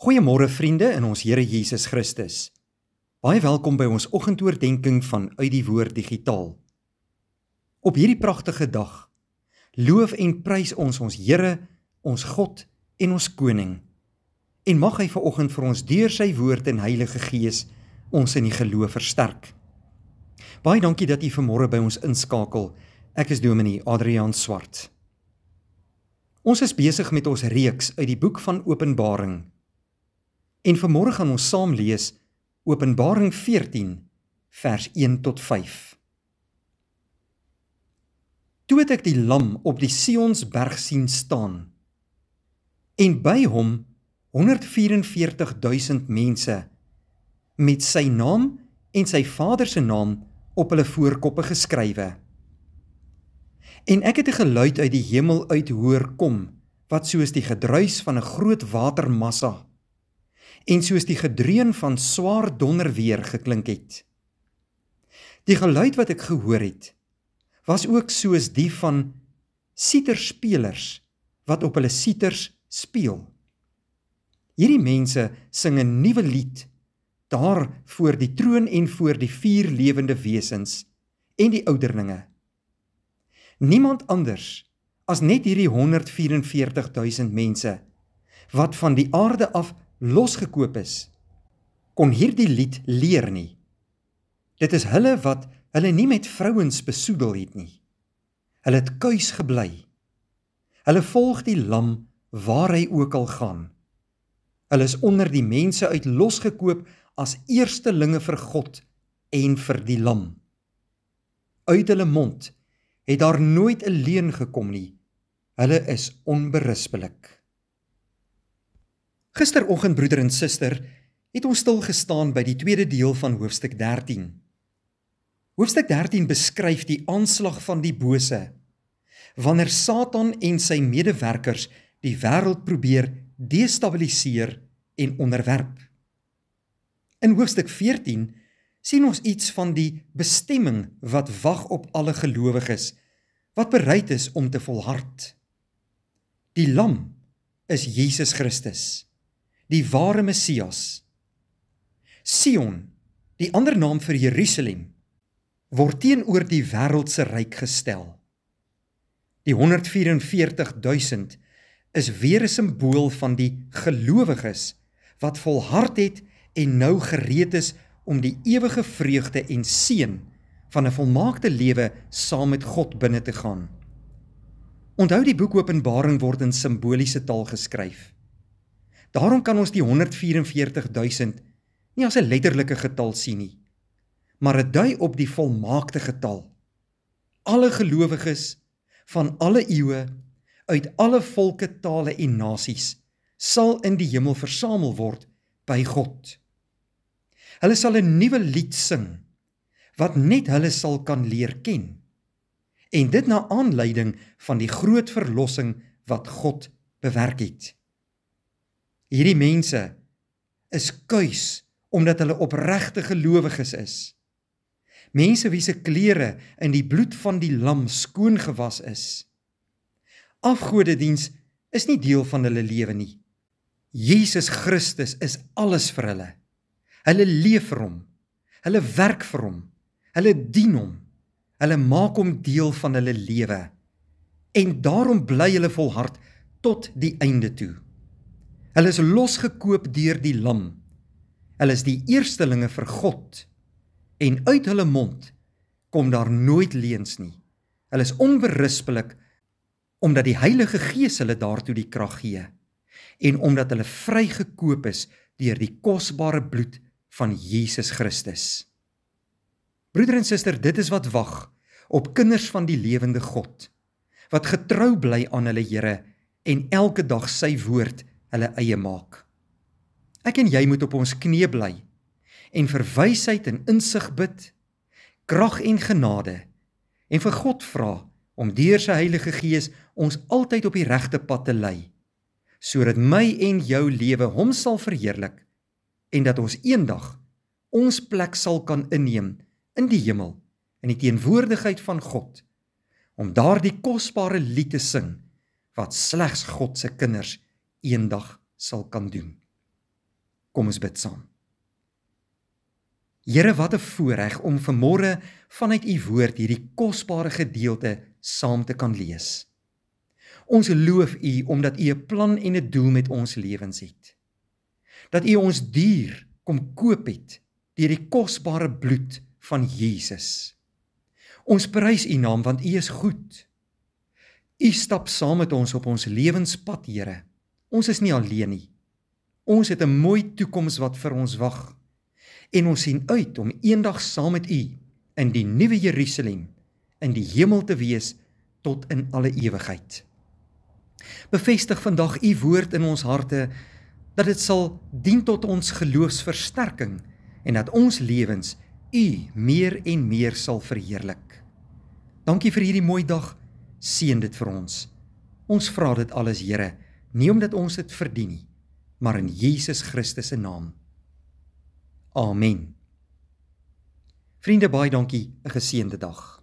Goeiemôre vriende in ons Here Jesus Christus. Baie welkom by ons oggendoordenkings van Uit die Woord Digitaal. Op hierdie pragtige dag loof en prys ons Here, ons God en ons Koning. En mag hy vanoggend vir ons deur sy woord en Heilige Gees ons in die geloof versterk. Baie dankie dat u vanmôre by ons inskakel. Ek is Dominee Adriaan Swart. Ons is besig met ons reeks uit die boek van Openbaring. En vanmôre gaan ons saam lees Openbaring 14 vers 1 tot 5. Toe het ek die lam op die Sionsberg sien staan, en by hom 144.000 mense, met sy naam en sy Vader se naam op hulle voorkoppe geskrywe. En ek het 'n geluid uit die hemel uit hoor kom, wat soos die gedruis van 'n groot watermassa, en soos die gedreun van swaar donderweer geklink het. Die geluid wat ek gehoor het, was ook soos die van siterspelers wat op hulle siters speel. Hierdie mense sing 'n nuwe lied daar voor die troon en voor die 4 lewende wesens en die ouderlinge. Niemand anders as net hierdie 144.000 mense wat van die aarde af losgekoop is, kon hierdie lied leer nie. Dit is hulle wat hulle nie met vrouens besoedel het nie. Hulle het kuis gebly. Hulle volg die lam waar hy ook al gaan. Hulle is onder die mense uit losgekoop as eerstelinge vir God en vir die lam. Uit hulle mond het daar nooit 'n leuen gekom nie. Hulle is onberispelik. Gisteroggend, broeder en suster, het ons stilgestaan by die tweede deel van hoofstuk 13. Hoofstuk 13 beskryf die aanslag van die bose, wanneer Satan en sy medewerkers die wêreld probeer destabiliseer en onderwerp. In hoofstuk 14 sien ons iets van die bestemming wat wag op alle gelowiges, wat bereid is om te volhard. Die lam is Jesus Christus, die ware Messias. Sion, die ander naam vir Jerusalem, word teenoor die wêreldse ryk gestel. Die 144.000 is weer 'n simbool van die gelowiges wat volhard het en nou gereed is om die ewige vreugde en seën van 'n volmaakte lewe saam met God binne te gaan. Onthou, die boek Openbaring word in simboliese taal geskryf. Daarom kan ons die 144.000 nie as 'n letterlike getal sien nie, maar dit dui op die volmaakte getal. Alle gelowiges van alle eeue, uit alle volke, tale en nasies, sal in die hemel versamel word by God. Hulle sal 'n nuwe lied sing, wat net hulle sal kan leer ken, en dit na aanleiding van die groot verlossing wat God bewerk het. Hierdie mense is kuis omdat hulle opregte gelowiges is. Mense wie se klere in die bloed van die lam skoon gewas is. Afgodediens is nie deel van hulle lewe nie. Jesus Christus is alles vir hulle. Hulle leef vir hom. Hulle werk vir hom. Hulle dien hom. Hulle maak hom deel van hulle lewe. En daarom bly hulle volhard tot die einde toe. Hulle is losgekoop deur die lam. Hulle is die eerstelinge vir God. En uit hulle mond kom daar nooit leuns nie. Hulle is onberispelik, omdat die Heilige Gees hulle daartoe die krag gee, en omdat hulle vrygekoop is deur die kosbare bloed van Jesus Christus. Broeder en suster, dit is wat wag op kinders van die lewende God, wat getrou bly aan hulle Here en elke dag sy woord hulle eie maak. Ek en jy moet op ons knieë bly en vir wysheid en insig bid, krag en genade, en vir God vra om deur sy Heilige Gees ons altyd op die regte pad te lei, sodat my en jou lewe hom sal verheerlik, en dat ons eendag ons plek sal kan inneem in die hemel, in die teenwoordigheid van God, om daar die kosbare lied te sing, wat slegs God se kinders eendag sal kan doen. Kom ons bid saam. Here, wat 'n voorreg om vanmôre vanuit u woord hierdie kosbare gedeelte saam te kan lees. Ons loof u omdat u 'n plan en 'n doel met ons lewens het. Dat u ons duur kom koop het deur die kosbare bloed van Jesus. Ons prys u naam want u is goed. U stap saam met ons op ons lewenspad, Here. Ons is nie alleen nie. Ons het 'n mooi toekoms wat vir ons wag. En ons sien uit om eendag saam met u in die nuwe Jerusalem, in die hemel te wees tot in alle ewigheid. Bevestig vandag u woord in ons harte, dat dit sal dien tot ons geloofsversterking en dat ons lewens u meer en meer sal verheerlik. Dankie vir hierdie mooi dag, seën dit vir ons. Ons vra dit alles, Here, nie omdat ons dit verdien nie, maar in Jesus Christus se naam. Amen. Vriende, baie dankie, 'n geseënde dag.